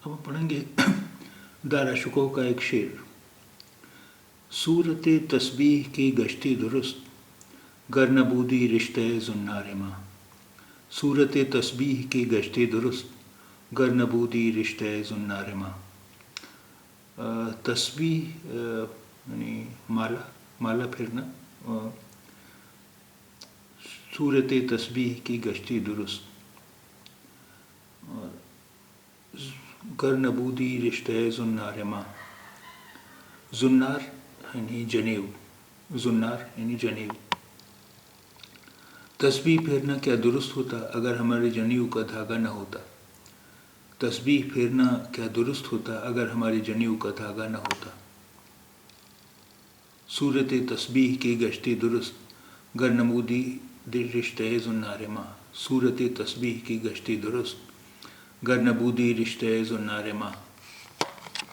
ہم پڑھیں گے دارا شکوہ کا ایک شعر. صورت تسبیح کی گشتی درست گر نبودی رشتہ زنار ماں. صورت تسبیح کی گشتی درست گر نبودی رشتہ زنار ماں. تسبیح یعنی مالا پھرنا. صورت تسبیح کی گشتی درست گر نبودی رشتہ زنار ماں. زنار یعنی جنیو. زنار یعنی جنیو. تسبیح پھیرنا کیا درست ہوتا اگر ہمارے جنیو کا دھاگا نہ ہوتا. تسبیح پھیرنا کیا درست ہوتا اگر ہمارے جنیو کا دھاگا نہ ہوتا. صورت تسبیح کی گشتی درست گر نبودی رشتہ زنار ماں. صورت تسبیح کی گشتی درست گر نبودی رشتہ زنار ماں.